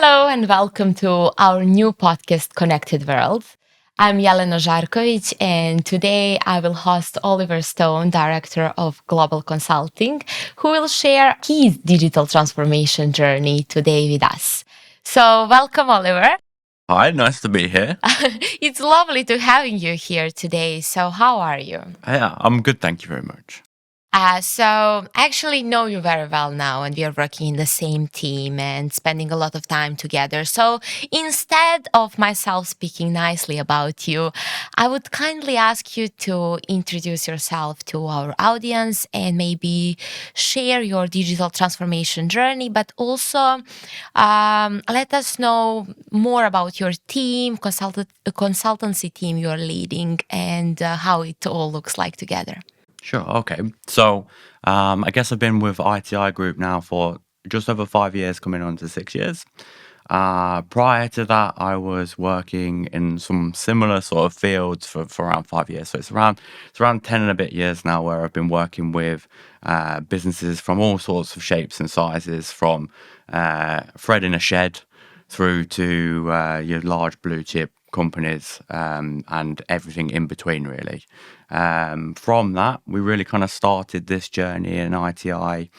Hello and welcome to our new podcast, Connected World. I'm Jelena Žarković, and today I will host Oliver Stone, Director of Global Consulting, who will share his digital transformation journey today with us. So welcome, Oliver. Hi, nice to be here. It's lovely to having you here today. So how are you? Yeah, I'm good, thank you very much. So I actually know you very well now, and we are working in the same team and spending a lot of time together. So instead of myself speaking nicely about you, I would kindly ask you to introduce yourself to our audience and maybe share your digital transformation journey, but also let us know more about your team, consultancy team you're leading, and how it all looks like together. Sure, okay. So, I guess I've been with ITI Group now for just over 5 years, coming on to 6 years. Prior to that, I was working in some similar sort of fields for around 5 years. So it's around 10 and a bit years now where I've been working with businesses from all sorts of shapes and sizes, from Fred in a shed through to your large blue chip companies and everything in between, really. From that, we really kind of started this journey in ITI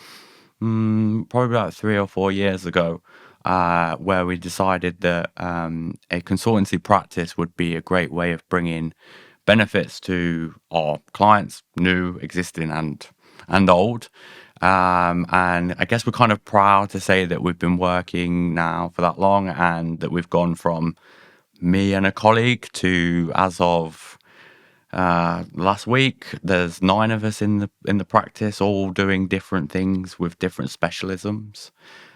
probably about 3 or 4 years ago, where we decided that a consultancy practice would be a great way of bringing benefits to our clients, new, existing, and old. And I guess we're kind of proud to say that we've been working now for that long, and that we've gone from me and a colleague to, as of last week, there's 9 of us in the practice, all doing different things with different specialisms,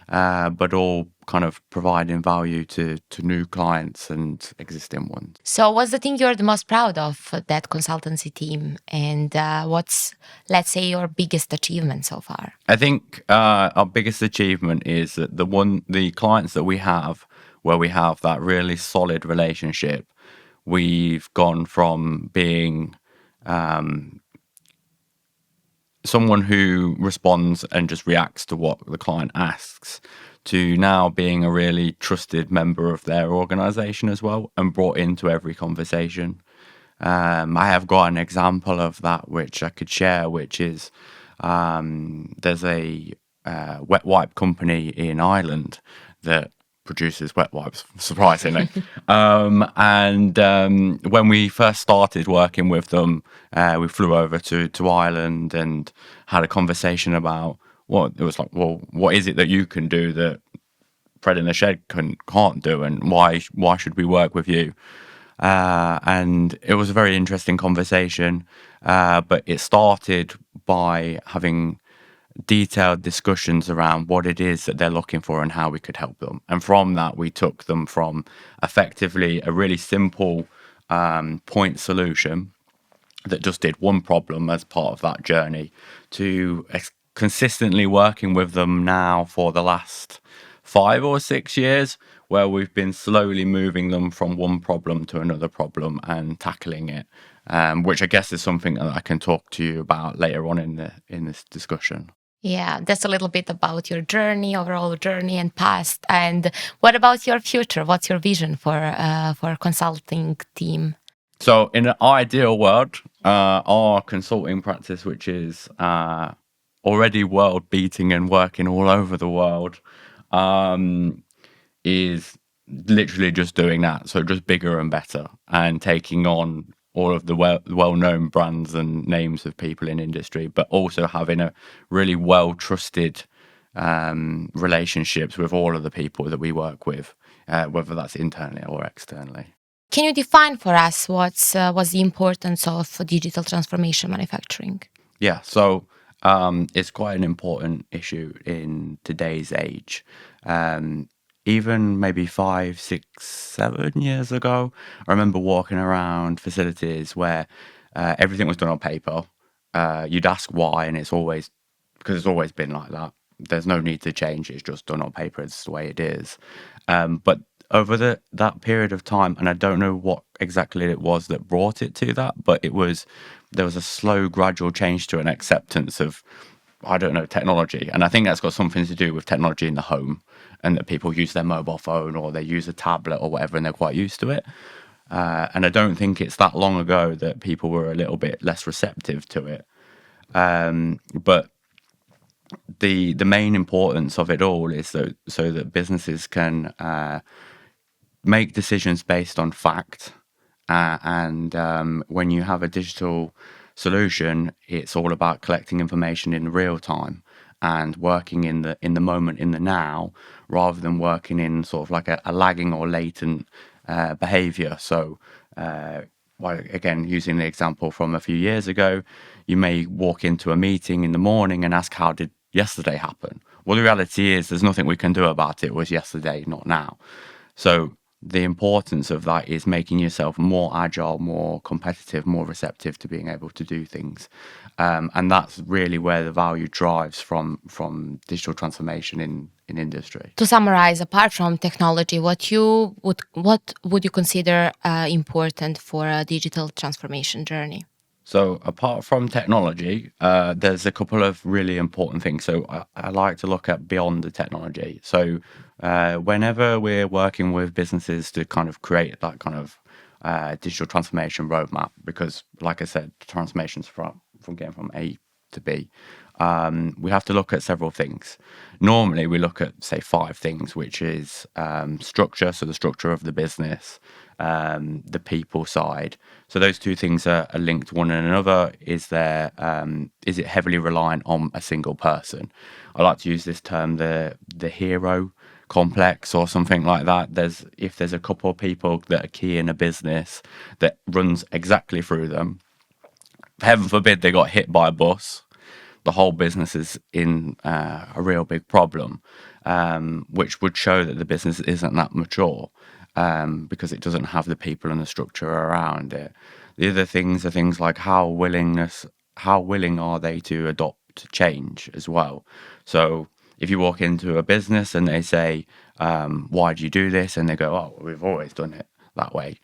but all kind of providing value to new clients and existing ones. So, what's the thing you're the most proud of that consultancy team, and what's, let's say, your biggest achievement so far? I think our biggest achievement is that the clients that we have, where we have that really solid relationship, we've gone from being someone who responds and just reacts to what the client asks, to now being a really trusted member of their organization as well, and brought into every conversation. I have got an example of that which I could share, which is there's a wet wipe company in Ireland that produces wet wipes, surprisingly. And when we first started working with them, we flew over to Ireland and had a conversation about what it was like. Well, what is it that you can do that Fred in the shed can't do, and why should we work with you? And it was a very interesting conversation, but it started by having detailed discussions around what it is that they're looking for and how we could help them. And from that, we took them from effectively a really simple point solution that just did one problem as part of that journey to consistently working with them now for the last 5 or 6 years, where we've been slowly moving them from one problem to another problem and tackling it, which I guess is something that I can talk to you about later on in this discussion. Yeah, that's a little bit about your journey, overall journey and past. And what about your future? What's your vision for a consulting team? So in an ideal world, our consulting practice, which is already world beating and working all over the world, is literally just doing that. So just bigger and better, and taking on all of the well-known brands and names of people in industry, but also having a really well-trusted relationships with all of the people that we work with, whether that's internally or externally. Can you define for us what's the importance of digital transformation manufacturing? Yeah, so it's quite an important issue in today's age. Even maybe 5, 6, 7 years ago, I remember walking around facilities where everything was done on paper. You'd ask why, and it's always because it's always been like that. There's no need to change. It's just done on paper. It's the way it is. But over that period of time, and I don't know what exactly it was that brought it to that, but there was a slow, gradual change to an acceptance of, I don't know, technology. And I think that's got something to do with technology in the home and that people use their mobile phone or they use a tablet or whatever, and they're quite used to it. And I don't think it's that long ago that people were a little bit less receptive to it. But the main importance of it all is so that businesses can make decisions based on fact. And when you have a digital solution, it's all about collecting information in real time and working in the moment, in the now, rather than working in sort of like a lagging or latent behavior. So again, using the example from a few years ago, you may walk into a meeting in the morning and ask, how did yesterday happen? Well, the reality is there's nothing we can do about it. It was yesterday, not now. So the importance of that is making yourself more agile, more competitive, more receptive to being able to do things. And that's really where the value drives from digital transformation in industry. To summarize, apart from technology, what would you consider important for a digital transformation journey? So apart from technology, there's a couple of really important things. So I like to look at beyond the technology. So whenever we're working with businesses to kind of create that kind of digital transformation roadmap, because like I said, transformations from getting from A to B, we have to look at several things. Normally, we look at, say, 5 things, which is structure, so the structure of the business, the people side. So those 2 things are linked to one another. Is it heavily reliant on a single person? I like to use this term, the hero complex or something like that. If there's a couple of people that are key in a business that runs exactly through them, heaven forbid they got hit by a bus, the whole business is in a real big problem, which would show that the business isn't that mature, because it doesn't have the people and the structure around it. The other things are things like how willing are they to adopt change as well. So if you walk into a business and they say, why do you do this? And they go, oh, we've always done it that way,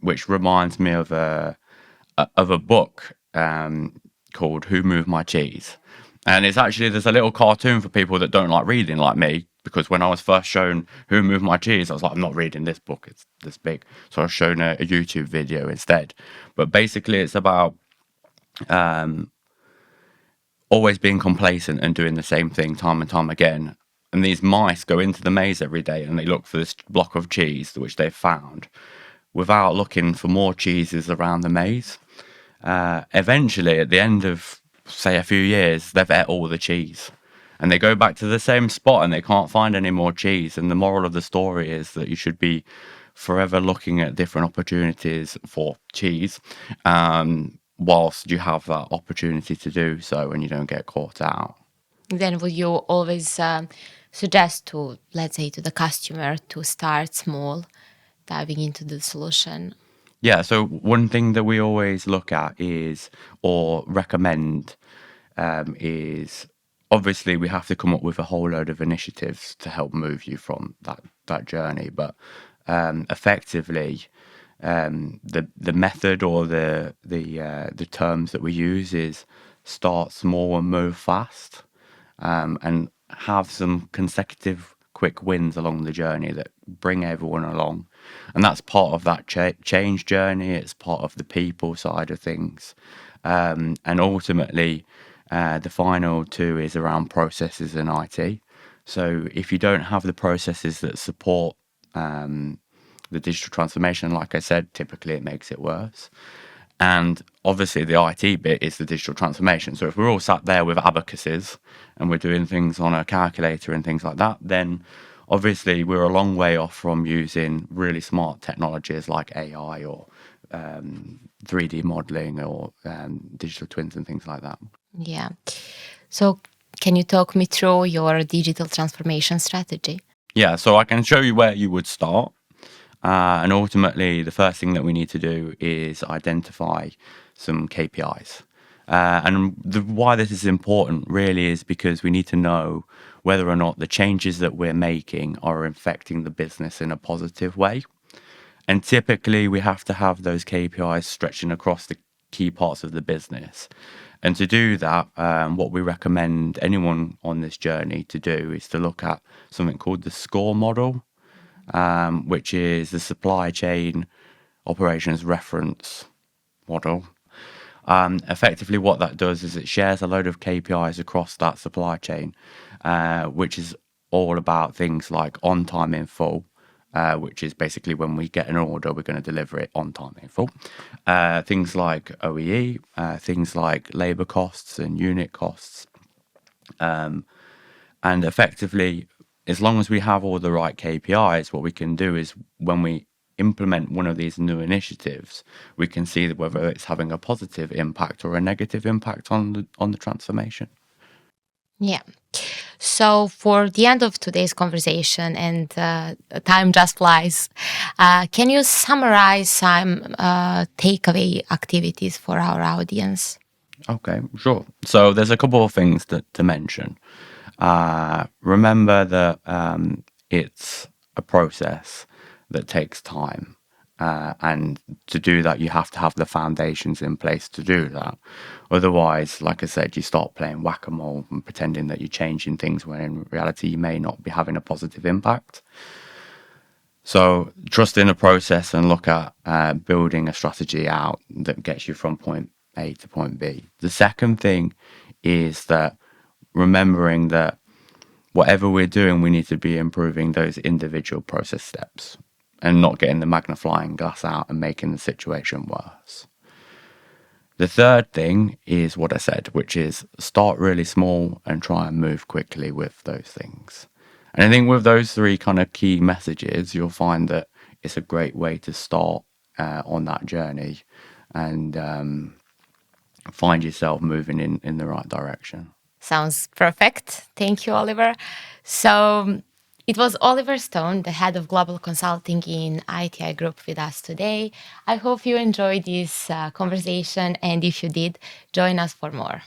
which reminds me of a book called Who Moved My Cheese? And there's a little cartoon for people that don't like reading like me, because when I was first shown Who Moved My Cheese, I was like, I'm not reading this book, it's this big. So I was shown a YouTube video instead. But basically it's about always being complacent and doing the same thing time and time again. And these mice go into the maze every day and they look for this block of cheese, which they've found, without looking for more cheeses around the maze. Eventually, at the end of, say, a few years, they've ate all the cheese. And they go back to the same spot and they can't find any more cheese. And the moral of the story is that you should be forever looking at different opportunities for cheese, whilst you have that opportunity to do so and you don't get caught out. Then would you always suggest to, let's say, to the customer to start small, diving into the solution? Yeah, so one thing that we always look at or recommend, is obviously we have to come up with a whole load of initiatives to help move you from that journey. But effectively, the method or the terms that we use is start small and move fast, and have some consecutive quick wins along the journey that bring everyone along. And that's part of that change journey. It's part of the people side of things. And ultimately, the final 2 is around processes and IT. So if you don't have the processes that support the digital transformation, like I said, typically it makes it worse. And obviously the IT bit is the digital transformation. So if we're all sat there with abacuses and we're doing things on a calculator and things like that, then obviously we're a long way off from using really smart technologies like AI or 3D modeling or digital twins and things like that. Yeah. So can you talk me through your digital transformation strategy? Yeah, so I can show you where you would start. And ultimately, the first thing that we need to do is identify some KPIs. Why this is important really is because we need to know whether or not the changes that we're making are affecting the business in a positive way. And typically, we have to have those KPIs stretching across the key parts of the business. And to do that, what we recommend anyone on this journey to do is to look at something called the SCORE model, which is the supply chain operations reference model. Effectively, what that does is it shares a load of KPIs across that supply chain, which is all about things like on time in full, which is basically when we get an order, we're going to deliver it on time in full. Things like OEE, things like labor costs and unit costs. And effectively, as long as we have all the right KPIs, what we can do is when we implement one of these new initiatives, we can see whether it's having a positive impact or a negative impact on the transformation. Yeah. So for the end of today's conversation, and time just flies, can you summarize some takeaway activities for our audience? Okay, sure. So there's a couple of things to mention. Remember that it's a process that takes time. And to do that, you have to have the foundations in place to do that. Otherwise, like I said, you start playing whack-a-mole and pretending that you're changing things when in reality you may not be having a positive impact. So trust in the process and look at building a strategy out that gets you from point A to point B. The second thing is that remembering that whatever we're doing, we need to be improving those individual process steps and not getting the magnifying glass out and making the situation worse. The third thing is what I said, which is start really small and try and move quickly with those things. And I think with those three kind of key messages, you'll find that it's a great way to start on that journey and find yourself moving in the right direction. Sounds perfect. Thank you, Oliver. So it was Oliver Stone, the head of global consulting in ITI Group, with us today. I hope you enjoyed this conversation, and if you did, join us for more.